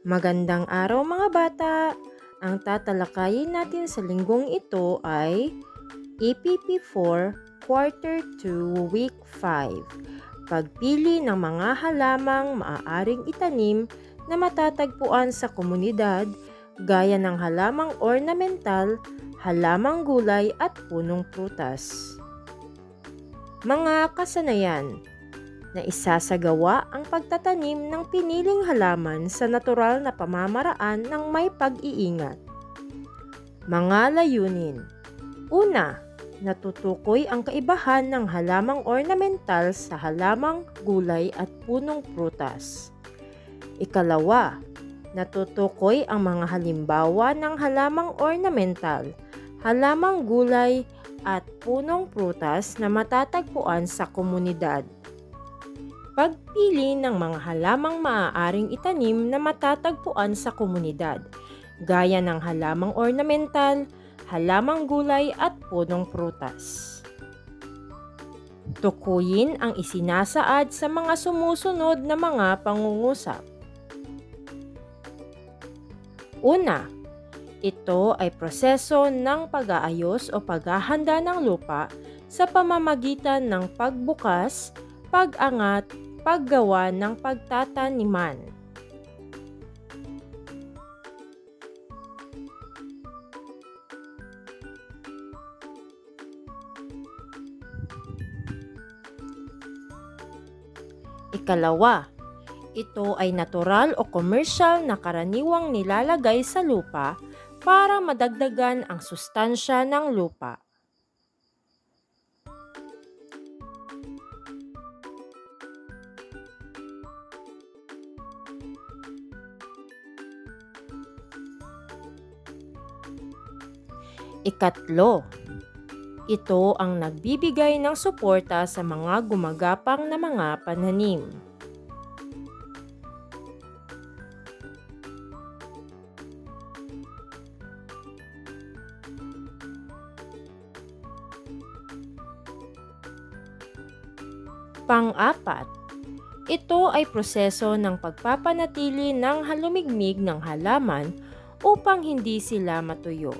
Magandang araw mga bata! Ang tatalakayin natin sa linggong ito ay EPP4 Quarter 2 Week 5. Pagpili ng mga halamang maaaring itanim na matatagpuan sa komunidad gaya ng halamang ornamental, halamang gulay at punong prutas. Mga kasanayan na isasagawa ang pagtatanim ng piniling halaman sa natural na pamamaraan ng may pag-iingat. Mga layunin. Una, natutukoy ang kaibahan ng halamang ornamental sa halamang gulay at punong prutas. Ikalawa, natutukoy ang mga halimbawa ng halamang ornamental, halamang gulay at punong prutas na matatagpuan sa komunidad. Pagpili ng mga halamang maaaring itanim na matatagpuan sa komunidad, gaya ng halamang ornamental, halamang gulay at punong prutas. Tukuyin ang isinasaad sa mga sumusunod na mga pangungusap. Una, ito ay proseso ng pag-aayos o paghahanda ng lupa sa pamamagitan ng pagbukas, pag-angat, paggawa ng pagtataniman. Ikalawa, ito ay natural o komersyal na karaniwang nilalagay sa lupa para madagdagan ang sustansya ng lupa. Ikatlo, ito ang nagbibigay ng suporta sa mga gumagapang na mga pananim. Pang-apat, ito ay proseso ng pagpapanatili ng halumigmig ng halaman upang hindi sila matuyo.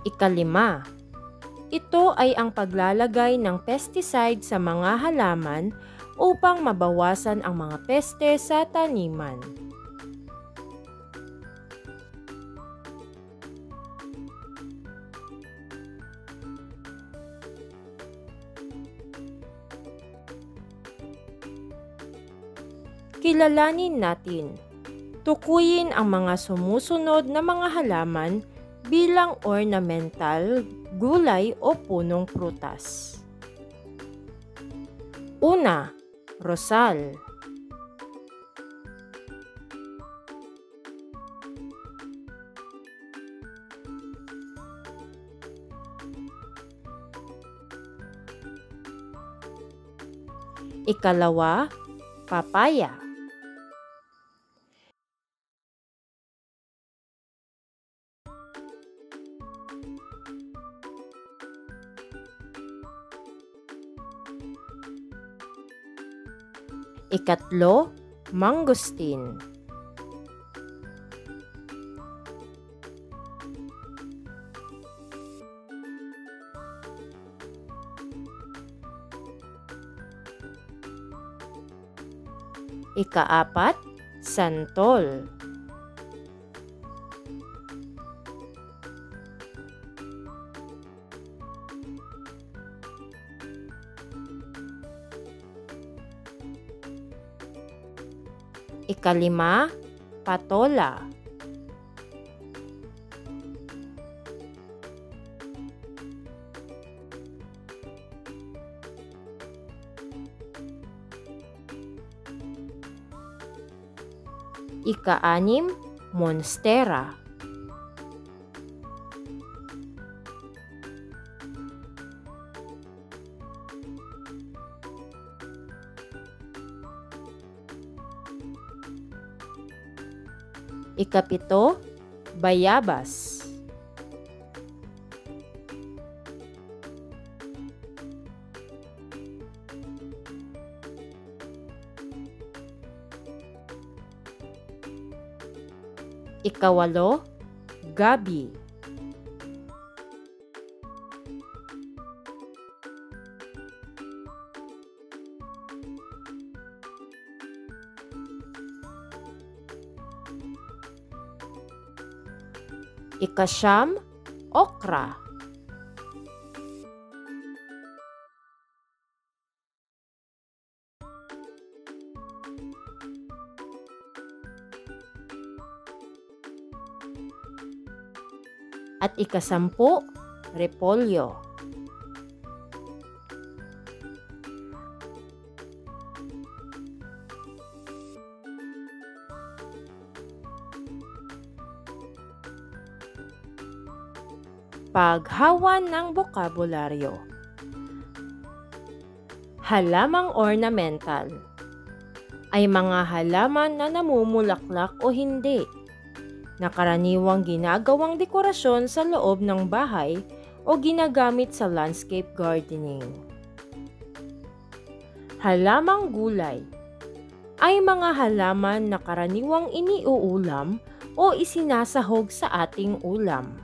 Ikalima, ito ay ang paglalagay ng pesticide sa mga halaman upang mabawasan ang mga peste sa taniman. Kilalanin natin. Tukuyin ang mga sumusunod na mga halaman bilang ornamental, gulay o punong prutas. Una, rosal. Ikalawa, papaya. Ikatlo, mangosteen. Ikaapat, santol. Ikalima, patola. Ika-anim, monstera. Ikapito, bayabas. Ikawalo, gabi. Ikasyam, okra. At ikasampu, repolyo. Paghawan ng bokabularyo. Halamang ornamental ay mga halaman na namumulaklak o hindi, na karaniwang ginagawang dekorasyon sa loob ng bahay o ginagamit sa landscape gardening. Halamang gulay ay mga halaman na karaniwang iniuulam o isinasahog sa ating ulam.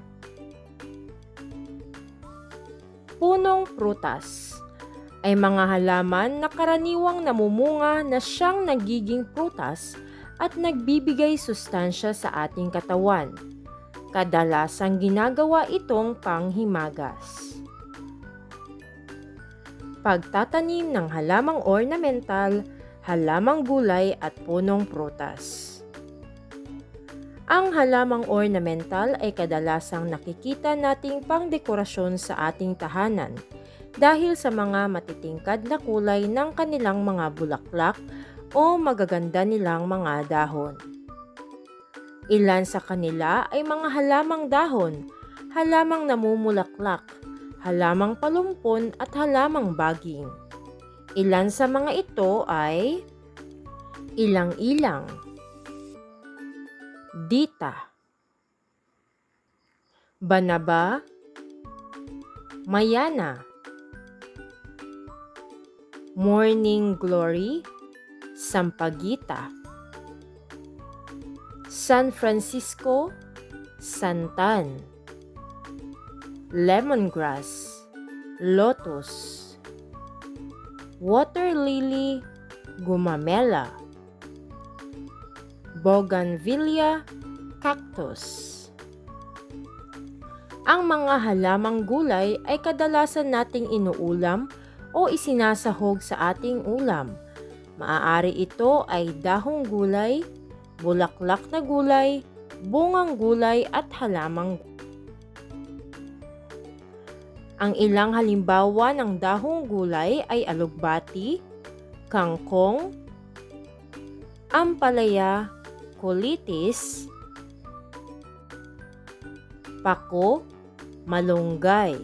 Punong prutas ay mga halaman na karaniwang namumunga na siyang nagiging prutas at nagbibigay sustansya sa ating katawan. Kadalasang ginagawa itong panghimagas. Pagtatanim ng halamang ornamental, halamang gulay at punong prutas. Ang halamang ornamental ay kadalasang nakikita nating pangdekorasyon sa ating tahanan dahil sa mga matitingkad na kulay ng kanilang mga bulaklak o magaganda nilang mga dahon. Ilan sa kanila ay mga halamang dahon, halamang namumulaklak, halamang palumpon at halamang baging. Ilan sa mga ito ay ilang-ilang, dita, banaba, mayana, morning glory, sampagita, San Francisco, santan, lemongrass, lotus, water lily, gumamela, bougainvillea, cactus. Ang mga halamang gulay ay kadalasan nating inuulam o isinasahog sa ating ulam. Maaari ito ay dahong gulay, bulaklak na gulay, bungang gulay at halamang gulay. Ang ilang halimbawa ng dahong gulay ay alugbati, kangkong, ampalaya, kulitis, pako, malunggay.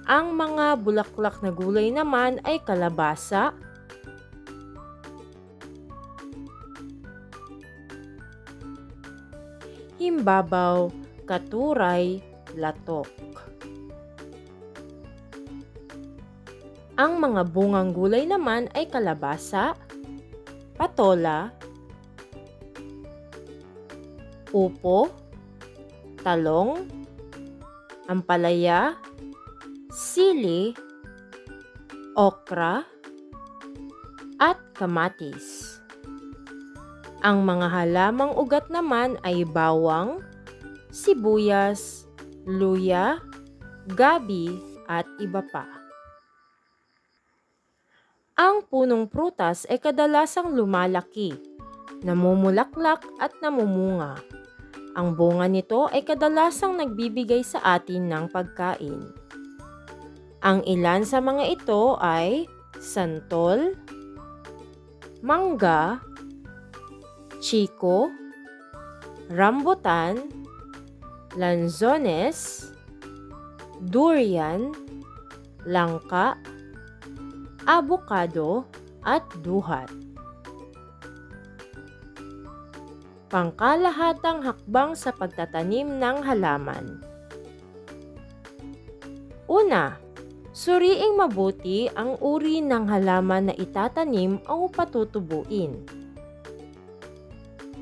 Ang mga bulaklak na gulay naman ay kalabasa, himbabaw, katuray, latok. Ang mga bungang gulay naman ay kalabasa, patola, upo, talong, ampalaya, sili, okra, at kamatis. Ang mga halamang ugat naman ay bawang, sibuyas, luya, gabi, at iba pa. Ang punong prutas ay kadalasang lumalaki, namumulaklak at namumunga. Ang bunga nito ay kadalasang nagbibigay sa atin ng pagkain. Ang ilan sa mga ito ay santol, mangga, chiko, rambutan, lanzones, durian, langka, abukado, at duhat. Pangkalahatang hakbang sa pagtatanim ng halaman. Una, suriing mabuti ang uri ng halaman na itatanim o patutubuin.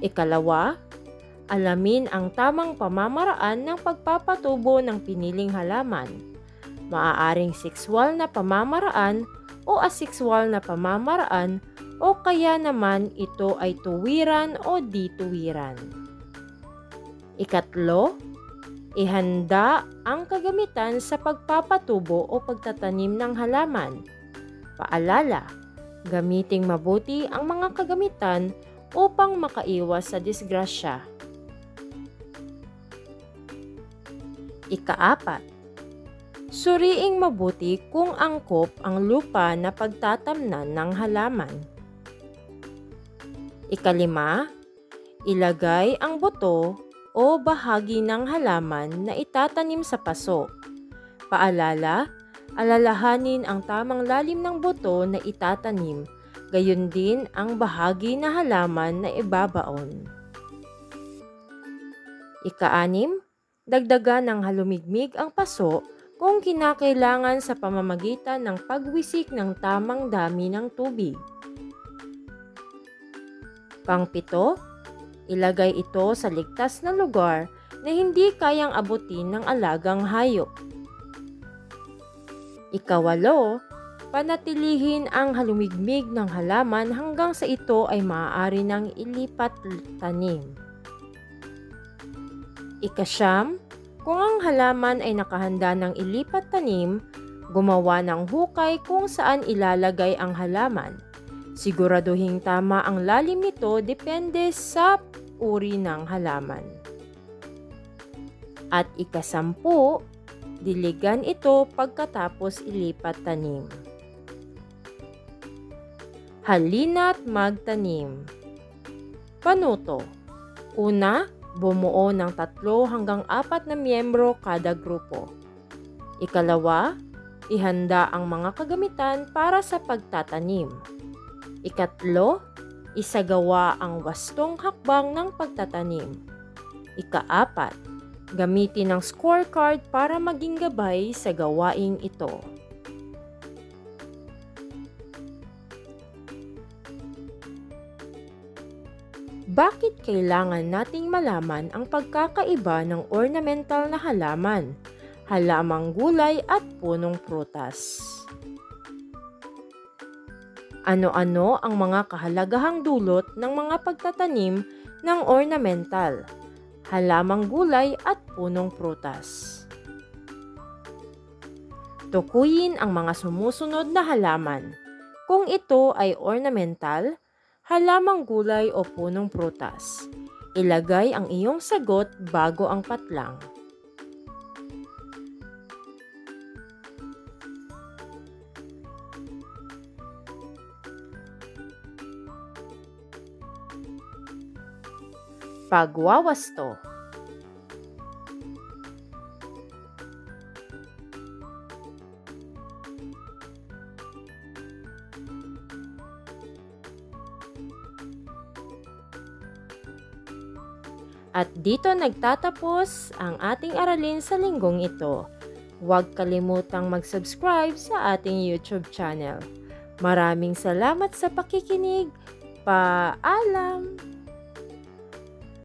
Ikalawa, alamin ang tamang pamamaraan ng pagpapatubo ng piniling halaman. Maaaring sexual na pamamaraan o asexual na pamamaraan o kaya naman ito ay tuwiran o di-tuwiran. Ikatlo, ihanda ang kagamitan sa pagpapatubo o pagtatanim ng halaman. Paalala, gamiting mabuti ang mga kagamitan upang makaiwas sa disgrasya. Ikaapat, suriing mabuti kung angkop ang lupa na pagtatamnan ng halaman. Ikalima, ilagay ang buto o bahagi ng halaman na itatanim sa paso. Paalala, alalahanin ang tamang lalim ng buto na itatanim, gayon din ang bahagi na halaman na ibabaon. Ika-6, dagdagan ng halumigmig ang paso kung kinakailangan sa pamamagitan ng pagwisik ng tamang dami ng tubig. Pang-7, ilagay ito sa ligtas na lugar na hindi kayang abutin ng alagang hayop. Ika-8, panatilihin ang halumigmig ng halaman hanggang sa ito ay maaari ng ilipat tanim. Ika-9, kung ang halaman ay nakahanda ng ilipat tanim, gumawa ng hukay kung saan ilalagay ang halaman. Siguraduhing tama ang lalim nito depende sa uri ng halaman. At ika-10, diligan ito pagkatapos ilipat tanim. Halina't magtanim. Panuto. Una, bumuo ng 3 hanggang 4 na miyembro kada grupo. Ikalawa, ihanda ang mga kagamitan para sa pagtatanim. Ikatlo, isagawa ang wastong hakbang ng pagtatanim. Ika-4, gamitin ang scorecard para maging gabay sa gawaing ito. Bakit kailangan nating malaman ang pagkakaiba ng ornamental na halaman, halamang gulay at punong prutas? Ano-ano ang mga kahalagahang dulot ng mga pagtatanim ng ornamental, halamang gulay at punong prutas? Tukuyin ang mga sumusunod na halaman. Kung ito ay ornamental, halamang gulay o punong prutas. Ilagay ang iyong sagot bago ang patlang. Pagwawasto. At dito nagtatapos ang ating aralin sa linggong ito. Huwag kalimutang mag-subscribe sa ating YouTube channel. Maraming salamat sa pakikinig. Paalam!